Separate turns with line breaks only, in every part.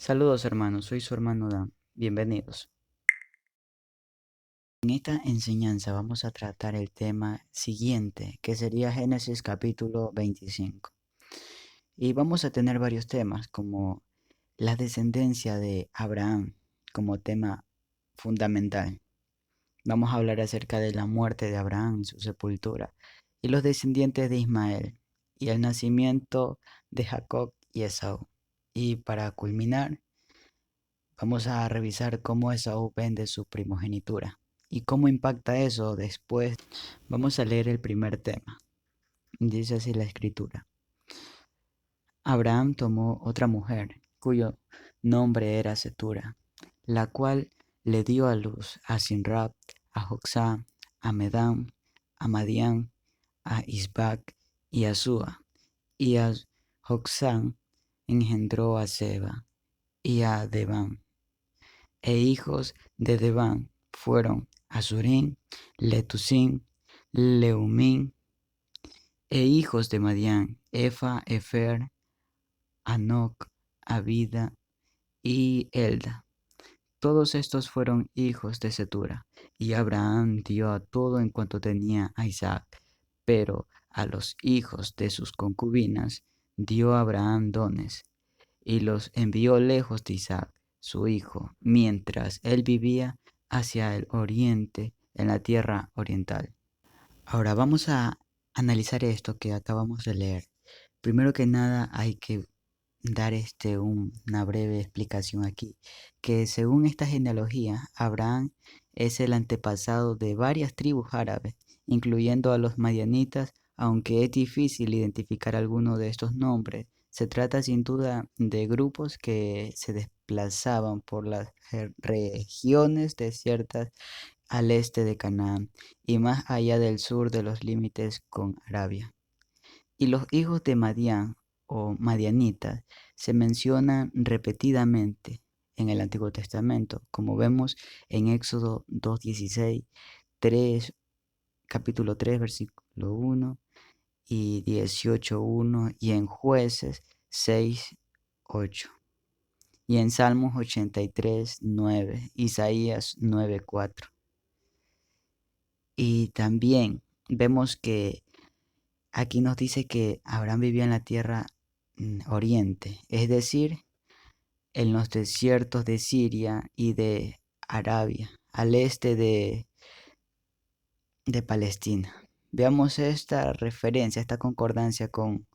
Saludos hermanos, soy su hermano Dan. Bienvenidos. En esta enseñanza vamos a tratar el tema siguiente, que sería Génesis capítulo 25. Y vamos a tener varios temas como la descendencia de Abraham como tema fundamental. Vamos a hablar acerca de la muerte de Abraham y su sepultura, y los descendientes de Ismael, y el nacimiento de Jacob y Esaú. Y para culminar, vamos a revisar cómo Esaú vende su primogenitura y cómo impacta eso después. Vamos a leer el primer tema. Dice así la escritura. Abraham tomó otra mujer, cuyo nombre era Setura, la cual le dio a luz a Sinrab, a Joxá, a Medam, a Madián, a Isbac y a Sua. Y a Joxán engendró a Seba y a Debán. E hijos de Debán fueron Asurín, Letusín, Leumín, e hijos de Madián, Efa, Efer, Anoc, Abida y Elda. Todos estos fueron hijos de Setura, y Abraham dio a todo en cuanto tenía a Isaac, pero a los hijos de sus concubinas dio Abraham dones, y los envió lejos de Isaac, su hijo, mientras él vivía hacia el oriente, en la tierra oriental. Ahora vamos a analizar esto que acabamos de leer. Primero que nada hay que dar una breve explicación aquí, que según esta genealogía, Abraham es el antepasado de varias tribus árabes, incluyendo a los madianitas, aunque es difícil identificar alguno de estos nombres. Se trata sin duda de grupos que se desplazaban por las regiones desiertas al este de Canaán y más allá del sur de los límites con Arabia. Y los hijos de Madián o madianitas se mencionan repetidamente en el Antiguo Testamento, como vemos en Éxodo 2:16, 3, capítulo 3, versículo 1 y 18:1 y en Jueces 6:8 y en Salmos 83:9, Isaías 9:4. Y también vemos que aquí nos dice que Abraham vivía en la tierra oriente, es decir, en los desiertos de Siria y de Arabia, al este de Palestina. Veamos esta referencia, esta concordancia con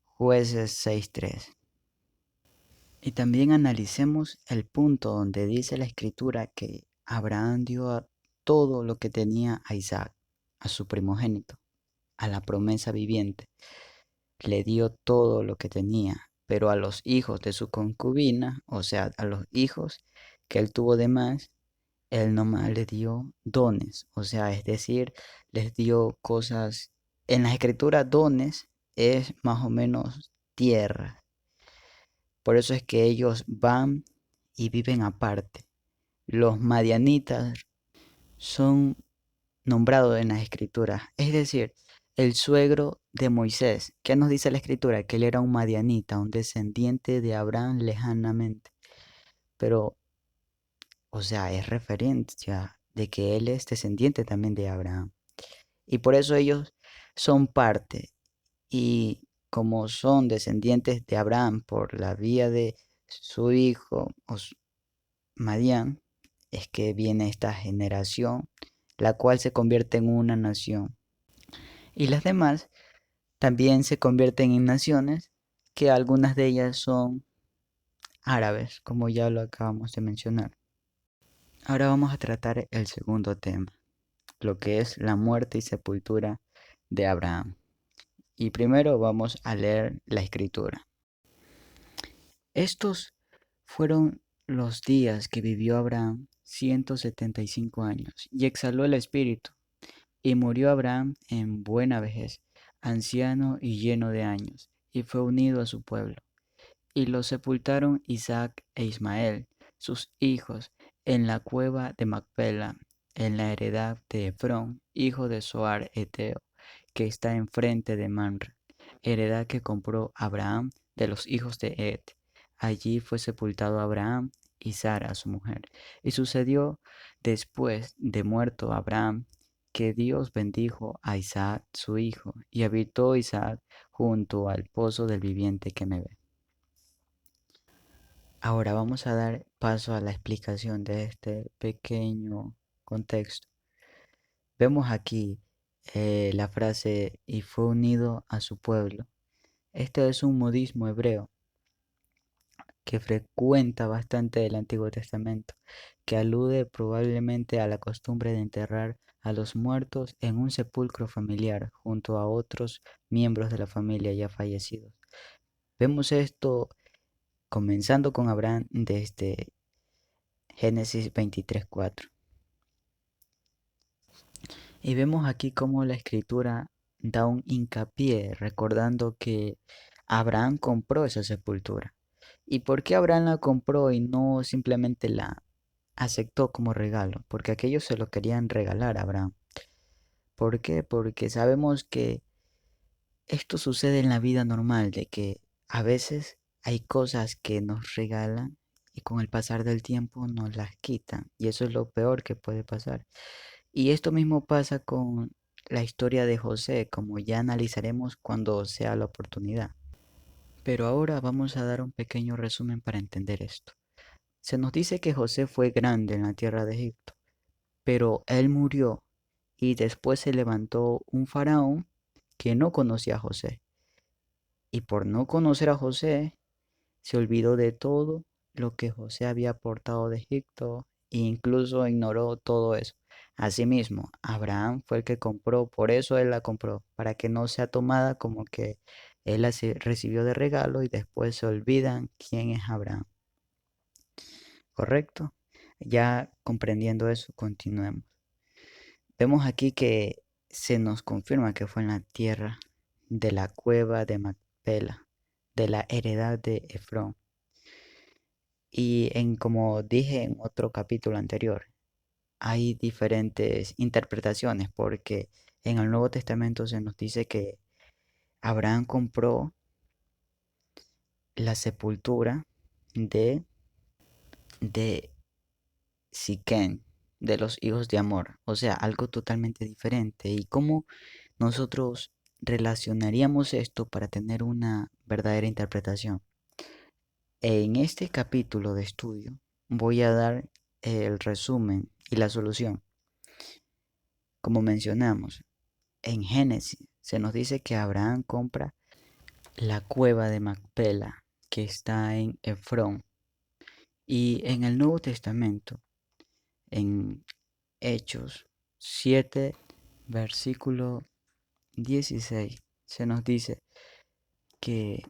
Jueces 6:3. Y también analicemos el punto donde dice la escritura que Abraham dio a todo lo que tenía a Isaac, a su primogénito, a la promesa viviente. Le dio todo lo que tenía, pero a los hijos de su concubina, o sea, a los hijos que él tuvo de más, él nomás le dio dones, o sea, es decir, les dio cosas. En las escrituras, dones es más o menos tierra. Por eso es que ellos van y viven aparte. Los madianitas son nombrados en las escrituras, es decir, el suegro de Moisés. ¿Qué nos dice la escritura? Que él era un madianita, un descendiente de Abraham lejanamente. Pero, o sea, es referencia de que él es descendiente también de Abraham. Y por eso ellos son parte. Y como son descendientes de Abraham por la vía de su hijo Madián, es que viene esta generación, la cual se convierte en una nación. Y las demás también se convierten en naciones, que algunas de ellas son árabes, como ya lo acabamos de mencionar. Ahora vamos a tratar el segundo tema, lo que es la muerte y sepultura de Abraham. Y primero vamos a leer la escritura. Estos fueron los días que vivió Abraham 175 años, y exhaló el espíritu, y murió Abraham en buena vejez, anciano y lleno de años, y fue unido a su pueblo. Y lo sepultaron Isaac e Ismael, sus hijos, en la cueva de Macpela, en la heredad de Efrón, hijo de Zoar Eteo, que está enfrente de Manre, heredad que compró Abraham de los hijos de Et. Allí fue sepultado Abraham y Sara, su mujer. Y sucedió después de muerto Abraham que Dios bendijo a Isaac, su hijo, y habitó Isaac junto al pozo del viviente que me ve. Ahora vamos a dar paso a la explicación de este pequeño contexto. Vemos aquí la frase y fue unido a su pueblo. Este es un modismo hebreo que frecuenta bastante el Antiguo Testamento, que alude probablemente a la costumbre de enterrar a los muertos en un sepulcro familiar junto a otros miembros de la familia ya fallecidos. Vemos esto comenzando con Abraham desde Génesis 23:4. Y vemos aquí cómo la escritura da un hincapié recordando que Abraham compró esa sepultura. ¿Y por qué Abraham la compró y no simplemente la aceptó como regalo? Porque aquellos se lo querían regalar a Abraham. ¿Por qué? Porque sabemos que esto sucede en la vida normal, de que a veces hay cosas que nos regalan y con el pasar del tiempo nos las quitan. Y eso es lo peor que puede pasar. Y esto mismo pasa con la historia de José, como ya analizaremos cuando sea la oportunidad. Pero ahora vamos a dar un pequeño resumen para entender esto. Se nos dice que José fue grande en la tierra de Egipto, pero él murió y después se levantó un faraón que no conocía a José. Y por no conocer a José, se olvidó de todo lo que José había aportado de Egipto e incluso ignoró todo eso. Asimismo, Abraham fue el que compró, por eso él la compró, para que no sea tomada como que él la recibió de regalo y después se olvidan quién es Abraham. ¿Correcto? Ya comprendiendo eso, continuemos. Vemos aquí que se nos confirma que fue en la tierra de la cueva de Macpela, de la heredad de Efrón. Y como dije en otro capítulo anterior, hay diferentes interpretaciones porque en el Nuevo Testamento se nos dice que Abraham compró la sepultura de, de Siquén, de los hijos de Amor, o sea, algo totalmente diferente. ¿Y cómo nosotros relacionaríamos esto para tener una verdadera interpretación? En este capítulo de estudio voy a dar el resumen y la solución. Como mencionamos, en Génesis se nos dice que Abraham compra la cueva de Macpela que está en Efrón. Y en el Nuevo Testamento, en Hechos 7, versículo 16, se nos dice que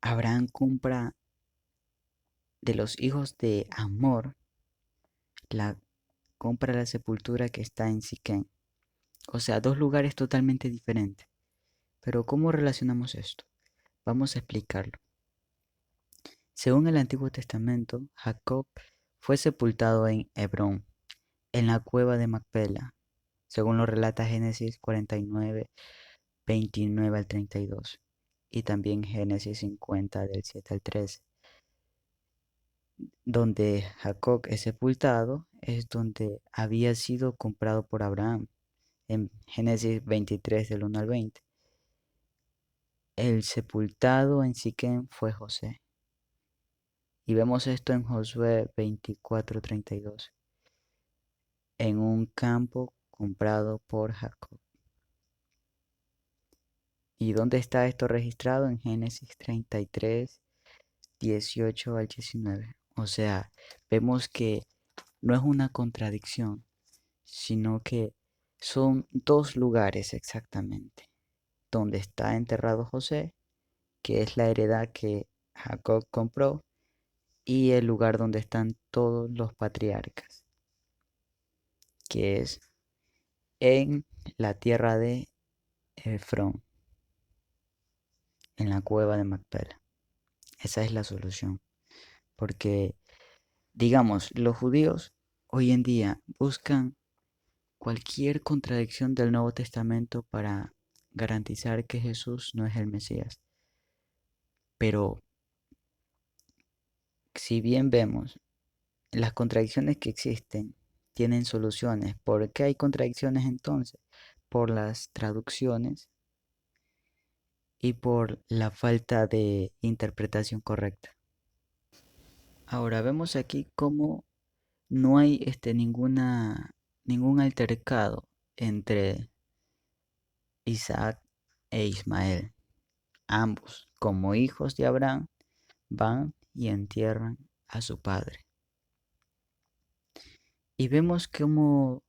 Abraham compra de los hijos de Amor, la compra la sepultura que está en Siquén. O sea, dos lugares totalmente diferentes. Pero ¿cómo relacionamos esto? Vamos a explicarlo. Según el Antiguo Testamento, Jacob fue sepultado en Hebrón, en la cueva de Macpela, según lo relata Génesis 49, 29 al 32, y también Génesis 50, del 7 al 13. Donde Jacob es sepultado es donde había sido comprado por Abraham, en Génesis 23, del 1 al 20. El sepultado en Siquem fue José. Y vemos esto en Josué 24:32, en un campo comprado por Jacob. ¿Y dónde está esto registrado? En Génesis 33, 18 al 19. O sea, vemos que no es una contradicción, sino que son dos lugares exactamente, donde está enterrado José, que es la heredad que Jacob compró, y el lugar donde están todos los patriarcas, que es en la tierra de Efrón, en la cueva de Macpela. Esa es la solución, porque digamos, los judíos hoy en día buscan cualquier contradicción del Nuevo Testamento para garantizar que Jesús no es el Mesías. Pero si bien vemos las contradicciones que existen, tienen soluciones. ¿Por qué hay contradicciones entonces? Por las traducciones y por la falta de interpretación correcta. Ahora vemos aquí cómo no hay ningún altercado entre Isaac e Ismael. Ambos, como hijos de Abraham, van y entierran a su padre. Y vemos cómo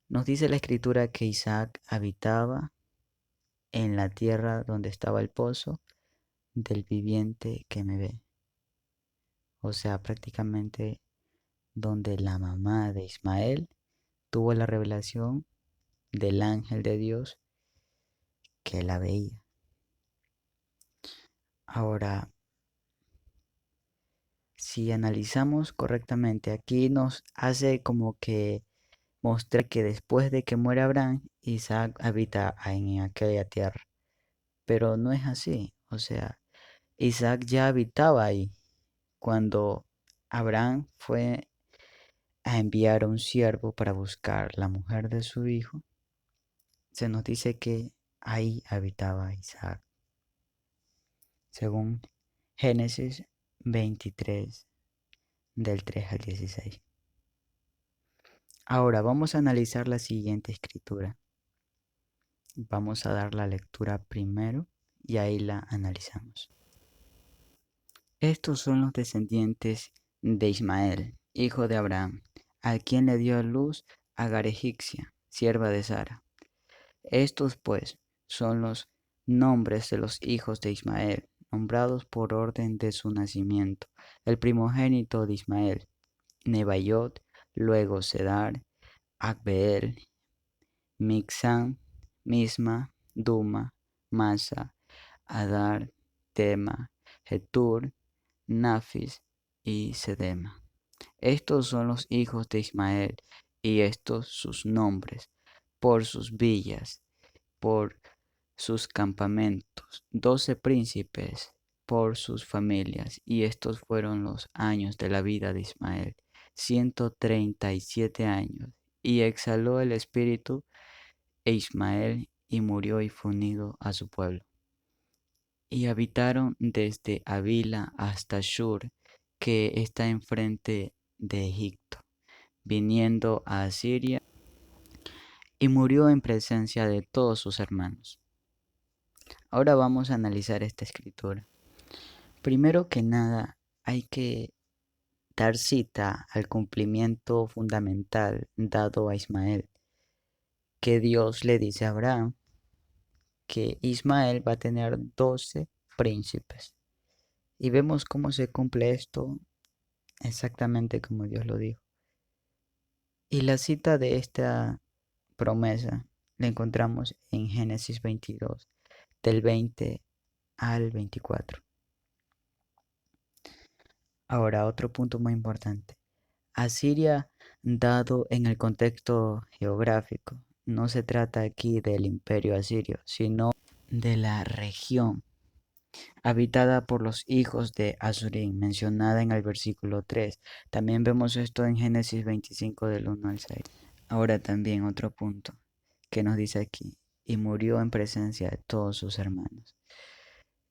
nos dice la escritura que Isaac habitaba en la tierra donde estaba el pozo del viviente que me ve. O sea, prácticamente donde la mamá de Ismael tuvo la revelación del ángel de Dios que la veía. Ahora, si analizamos correctamente, aquí nos hace como que mostrar que después de que muere Abraham, Isaac habita en aquella tierra. Pero no es así. O sea, Isaac ya habitaba ahí cuando Abraham fue a enviar a un siervo para buscar la mujer de su hijo. Se nos dice que ahí habitaba Isaac, según Génesis 23, del 3 al 16. Ahora vamos a analizar la siguiente escritura. Vamos a dar la lectura primero y ahí la analizamos. Estos son los descendientes de Ismael, hijo de Abraham, a quien le dio a luz Agar egipcia, sierva de Sara. Estos pues son los nombres de los hijos de Ismael, nombrados por orden de su nacimiento. El primogénito de Ismael, Nebaiot, luego Sedar, Agbeel, Mixam, Misma, Duma, Masa, Adar, Tema, Getur, Nafis y Sedema. Estos son los hijos de Ismael, y estos sus nombres, por sus villas, por sus campamentos, 12 príncipes por sus familias, y estos fueron los años de la vida de Ismael, 137 años, y exhaló el espíritu e Ismael y murió y fue unido a su pueblo. Y habitaron desde Avila hasta Shur, que está enfrente de Egipto, viniendo a Asiria, y murió en presencia de todos sus hermanos. Ahora vamos a analizar esta escritura. Primero que nada, hay que dar cita al cumplimiento fundamental dado a Ismael, que Dios le dice a Abraham que Ismael va a tener 12 príncipes. Y vemos cómo se cumple esto exactamente como Dios lo dijo. Y la cita de esta promesa la encontramos en Génesis 22, del 20 al 24. Ahora, otro punto muy importante. Asiria, dado en el contexto geográfico, no se trata aquí del imperio asirio, sino de la región habitada por los hijos de Azurín, mencionada en el versículo 3. También vemos esto en Génesis 25 del 1 al 6. Ahora también otro punto que nos dice aquí, y murió en presencia de todos sus hermanos.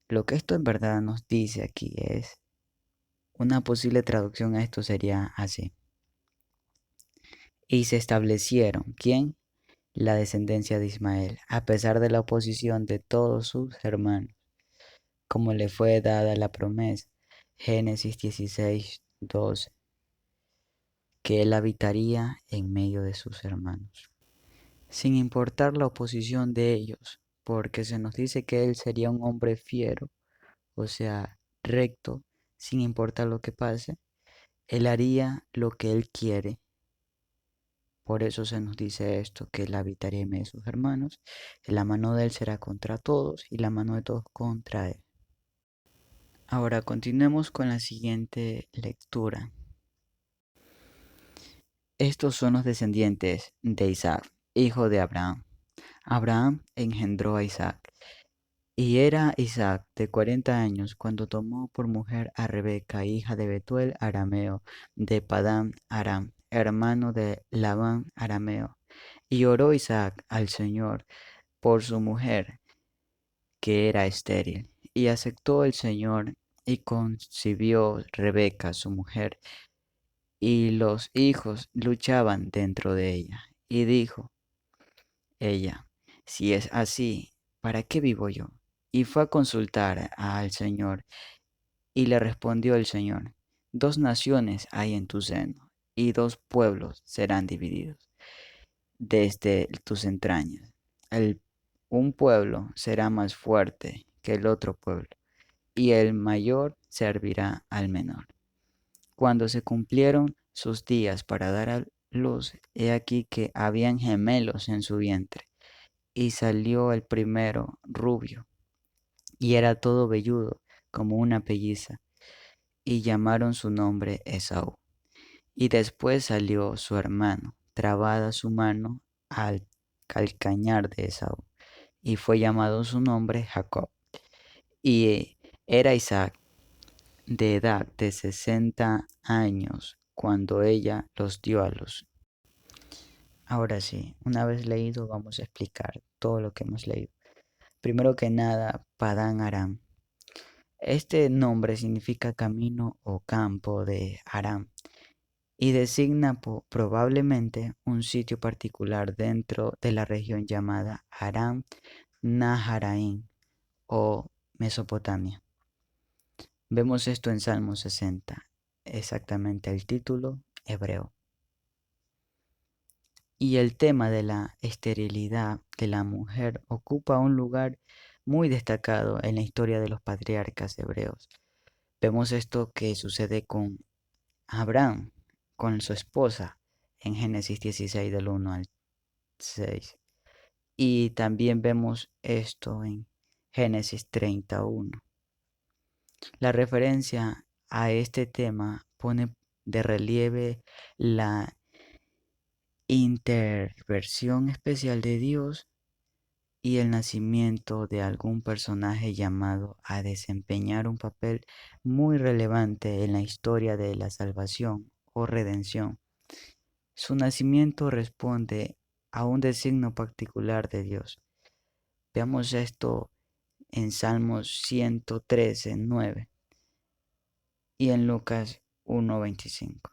Lo que esto en verdad nos dice aquí es, una posible traducción a esto sería así. Y se establecieron, ¿quién? La descendencia de Ismael, a pesar de la oposición de todos sus hermanos, como le fue dada la promesa, Génesis 16, 12, que él habitaría en medio de sus hermanos, sin importar la oposición de ellos, porque se nos dice que él sería un hombre fiero, o sea, recto, sin importar lo que pase, él haría lo que él quiere. Por eso se nos dice esto, que él habitaría en medio de sus hermanos, y la mano de él será contra todos y la mano de todos contra él. Ahora continuemos con la siguiente lectura. Estos son los descendientes de Isaac, hijo de Abraham. Abraham engendró a Isaac Y era Isaac de 40 años cuando tomó por mujer a Rebeca, hija de Betuel arameo, de Padán Aram, hermano de Labán arameo. Y oró Isaac al Señor por su mujer, que era estéril. Y aceptó el Señor y concibió Rebeca, su mujer, y los hijos luchaban dentro de ella. Y dijo ella, si es así, ¿para qué vivo yo? Y fue a consultar al Señor, y le respondió el Señor, dos naciones hay en tu seno, y dos pueblos serán divididos desde tus entrañas. El, un pueblo será más fuerte que el otro pueblo, y el mayor servirá al menor. Cuando se cumplieron sus días para dar a luz, he aquí que habían gemelos en su vientre, y salió el primero rubio, y era todo velludo como una pelliza, y llamaron su nombre Esaú. Y después salió su hermano, trabada su mano al calcañar de Esaú, y fue llamado su nombre Jacob. Y era Isaac de edad de 60 años cuando ella los dio a luz. Ahora sí, una vez leído, vamos a explicar todo lo que hemos leído. Primero que nada, Padán Aram. Este nombre significa camino o campo de Aram y designa probablemente un sitio particular dentro de la región llamada Aram Naharaim o Mesopotamia. Vemos esto en Salmo 60, exactamente el título hebreo. Y el tema de la esterilidad de la mujer ocupa un lugar muy destacado en la historia de los patriarcas hebreos. Vemos esto que sucede con Abraham, con su esposa, en Génesis 16 del 1 al 6. Y también vemos esto en Génesis 31. La referencia a este tema pone de relieve la intervención especial de Dios y el nacimiento de algún personaje llamado a desempeñar un papel muy relevante en la historia de la salvación o redención. Su nacimiento responde a un designio particular de Dios. Veamos esto en Salmos 113:9 y en Lucas 1:25.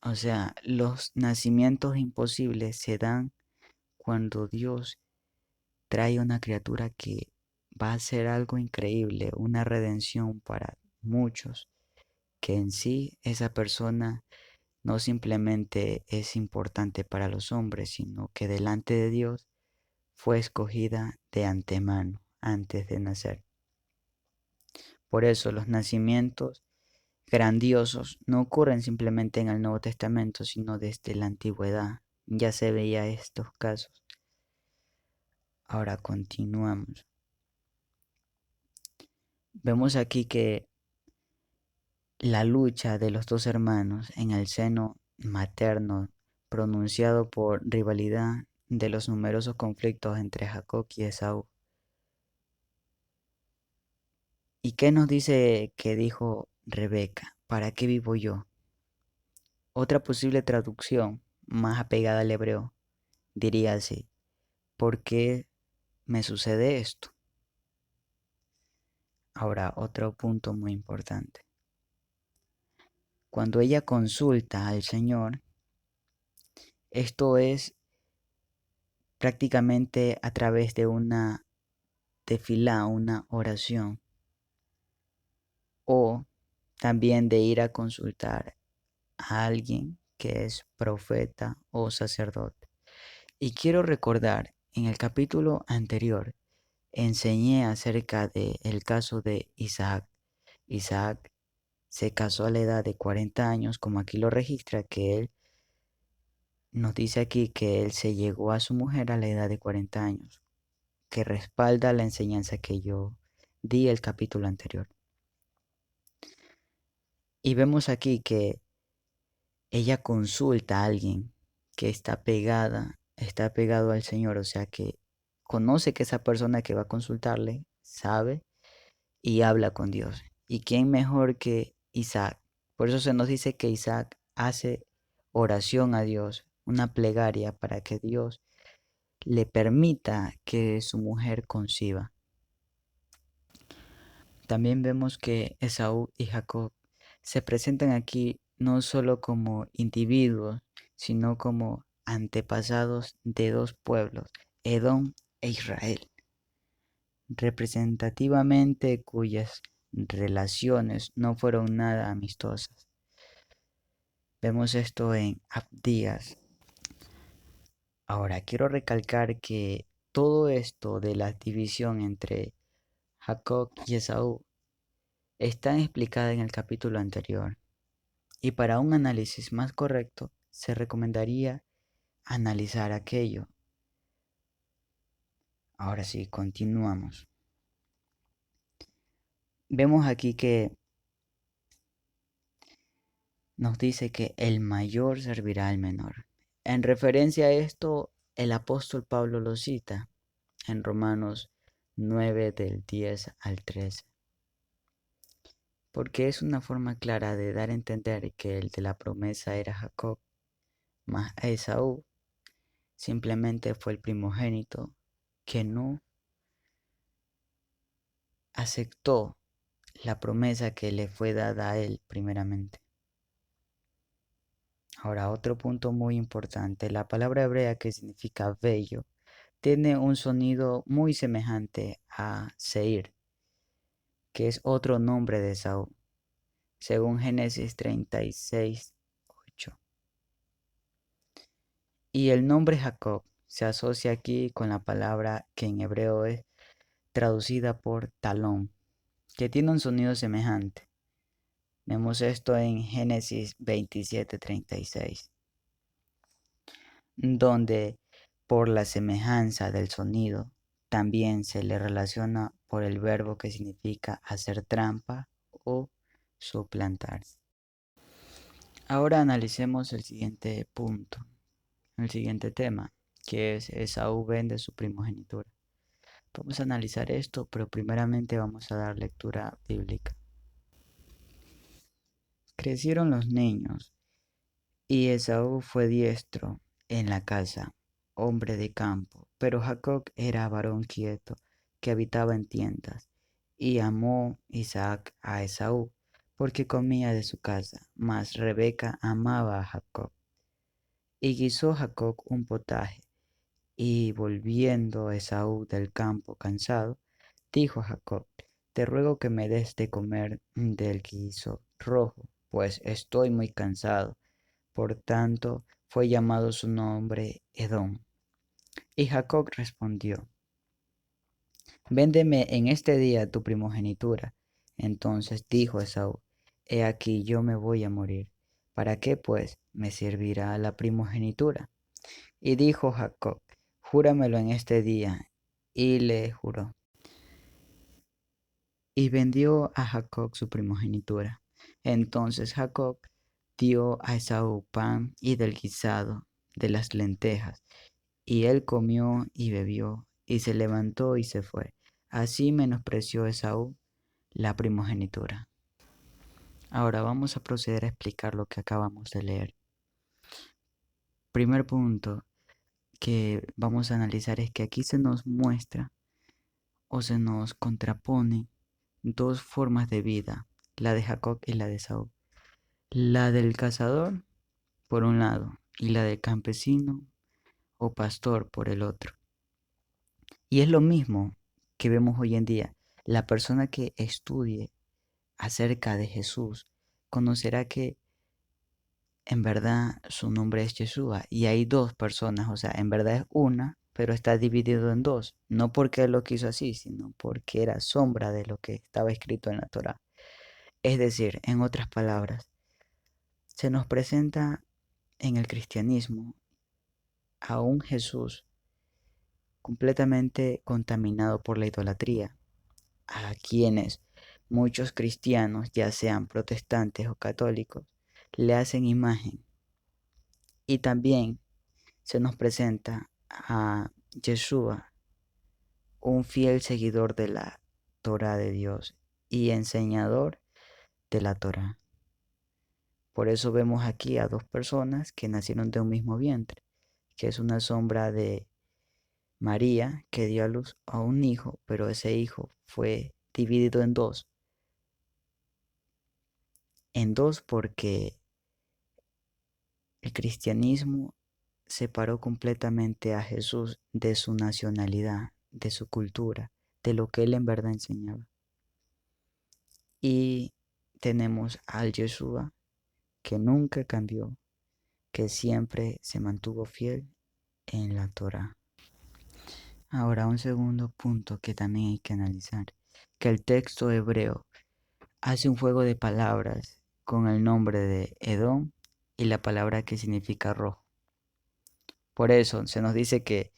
O sea, los nacimientos imposibles se dan cuando Dios trae una criatura que va a ser algo increíble, una redención para muchos, que en sí esa persona no simplemente es importante para los hombres, sino que delante de Dios fue escogida de antemano, antes de nacer. Por eso los nacimientos grandiosos no ocurren simplemente en el Nuevo Testamento, sino desde la antigüedad. Ya se veía estos casos. Ahora continuamos. Vemos aquí que la lucha de los dos hermanos en el seno materno, pronunciado por rivalidad de los numerosos conflictos entre Jacob y Esaú. ¿Y qué nos dice que dijo Rebeca? ¿Para qué vivo yo? Otra posible traducción más apegada al hebreo diría así: ¿por qué me sucede esto? Ahora, otro punto muy importante. Cuando ella consulta al Señor, esto es prácticamente a través de una tefilá, una oración, o también de ir a consultar a alguien que es profeta o sacerdote. Y quiero recordar, en el capítulo anterior enseñé acerca del caso de Isaac. Isaac se casó a la edad de 40 años, como aquí lo registra, que él nos dice aquí que él se llegó a su mujer a la edad de 40 años, que respalda la enseñanza que yo di el capítulo anterior. Y vemos aquí que ella consulta a alguien que está pegado al Señor, o sea que conoce que esa persona que va a consultarle sabe y habla con Dios. ¿Y quién mejor que Isaac? Por eso se nos dice que Isaac hace oración a Dios, una plegaria para que Dios le permita que su mujer conciba. También vemos que Esaú y Jacob se presentan aquí no solo como individuos, sino como antepasados de dos pueblos, Edom e Israel, representativamente cuyas relaciones no fueron nada amistosas. Vemos esto en Abdías. Ahora, quiero recalcar que todo esto de la división entre Jacob y Esaú está explicada en el capítulo anterior. Y para un análisis más correcto, se recomendaría analizar aquello. Ahora sí, continuamos. Vemos aquí que nos dice que el mayor servirá al menor. En referencia a esto, el apóstol Pablo lo cita en Romanos 9 del 10 al 13, porque es una forma clara de dar a entender que el de la promesa era Jacob, mas Esaú simplemente fue el primogénito que no aceptó la promesa que le fue dada a él primeramente. Ahora, otro punto muy importante, la palabra hebrea que significa bello, tiene un sonido muy semejante a Seir, que es otro nombre de Saúl, según Génesis 36:8. Y el nombre Jacob se asocia aquí con la palabra que en hebreo es traducida por talón, que tiene un sonido semejante. Vemos esto en Génesis 27:36, donde por la semejanza del sonido también se le relaciona por el verbo que significa hacer trampa o suplantar. Ahora analicemos el siguiente punto, el siguiente tema, que es Esaú vende su primogenitura. Vamos a analizar esto, pero primeramente vamos a dar lectura bíblica. Crecieron los niños, y Esaú fue diestro en la casa, hombre de campo, pero Jacob era varón quieto, que habitaba en tiendas, y amó Isaac a Esaú, porque comía de su casa, mas Rebeca amaba a Jacob. Y guisó Jacob un potaje, y volviendo Esaú del campo cansado, dijo a Jacob: Te ruego que me des de comer del guiso rojo, pues estoy muy cansado. Por tanto, fue llamado su nombre Edom. Y Jacob respondió: Véndeme en este día tu primogenitura. Entonces dijo Esaú: He aquí yo me voy a morir. ¿Para qué pues me servirá la primogenitura? Y dijo Jacob: Júramelo en este día. Y le juró. Y vendió a Jacob su primogenitura. Entonces Jacob dio a Esaú pan y del guisado de las lentejas. Y él comió y bebió, y se levantó y se fue. Así menospreció Esaú la primogenitura. Ahora vamos a proceder a explicar lo que acabamos de leer. Primer punto que vamos a analizar es que aquí se nos muestra o se nos contrapone dos formas de vida, la de Jacob y la de Esaú. La del cazador por un lado y la del campesino o pastor por el otro. Y es lo mismo que vemos hoy en día. La persona que estudie acerca de Jesús conocerá que en verdad su nombre es Yeshua y hay dos personas, o sea, en verdad es una, pero está dividido en dos, no porque él lo quiso así, sino porque era sombra de lo que estaba escrito en la Torá. Es decir, en otras palabras, se nos presenta en el cristianismo a un Jesús completamente contaminado por la idolatría, a quienes muchos cristianos, ya sean protestantes o católicos, le hacen imagen. Y también se nos presenta a Yeshua, un fiel seguidor de la Torá de Dios y enseñador de la Torá. Por eso vemos aquí a dos personas que nacieron de un mismo vientre, que es una sombra de María, que dio a luz a un hijo, pero ese hijo fue dividido en dos porque el cristianismo separó completamente a Jesús de su nacionalidad, de su cultura, de lo que él en verdad enseñaba. Y tenemos al Yeshua que nunca cambió, que siempre se mantuvo fiel en la Torá. Ahora, un segundo punto que también hay que analizar, que el texto hebreo hace un juego de palabras con el nombre de Edom y la palabra que significa rojo. Por eso se nos dice que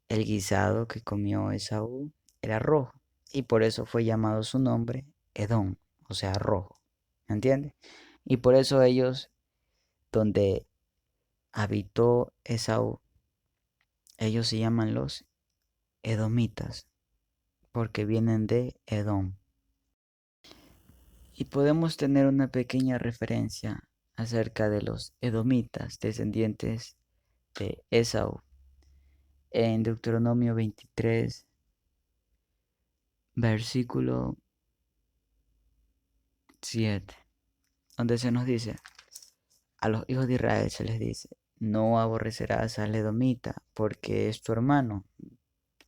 el guisado que comió Esaú era rojo y por eso fue llamado su nombre Edom, o sea, rojo. ¿Entiendes? Y por eso ellos, donde habitó Esaú, ellos se llaman los edomitas, porque vienen de Edom. Y podemos tener una pequeña referencia acerca de los edomitas, descendientes de Esaú, en Deuteronomio 23, versículo 7, donde se nos dice, a los hijos de Israel se les dice, no aborrecerás al edomita, porque es tu hermano,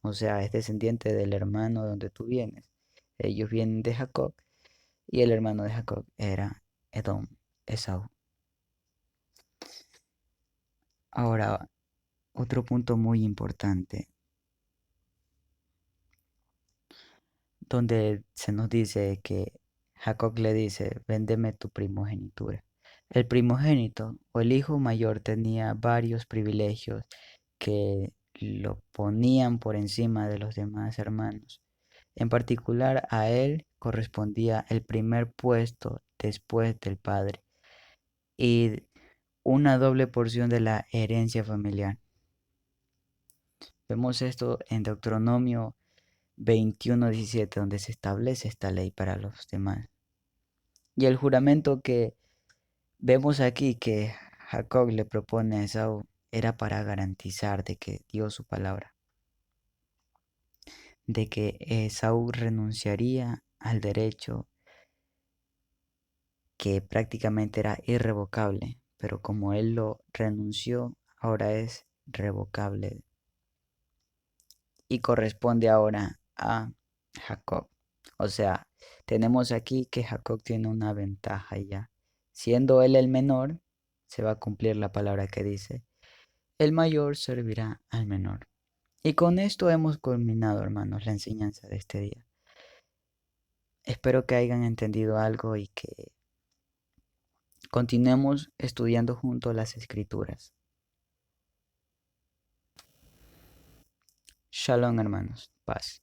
o sea, es descendiente del hermano de donde tú vienes. Ellos vienen de Jacob, y el hermano de Jacob era Edom, Esaú. Ahora, otro punto muy importante, donde se nos dice que Jacob le dice, véndeme tu primogenitura. El primogénito o el hijo mayor tenía varios privilegios que lo ponían por encima de los demás hermanos. En particular, a él correspondía el primer puesto después del padre y una doble porción de la herencia familiar. Vemos esto en Deuteronomio 21:17, donde se establece esta ley para los demás. Y el juramento que vemos aquí que Jacob le propone a Esaú era para garantizar de que dio su palabra, de que Esaú renunciaría al derecho que prácticamente era irrevocable, pero como él lo renunció, ahora es revocable y corresponde ahora a Jacob. O sea, tenemos aquí que Jacob tiene una ventaja ya. Siendo él el menor, se va a cumplir la palabra que dice, el mayor servirá al menor. Y con esto hemos culminado, hermanos, la enseñanza de este día. Espero que hayan entendido algo y que continuemos estudiando juntos las escrituras. Shalom, hermanos. Paz.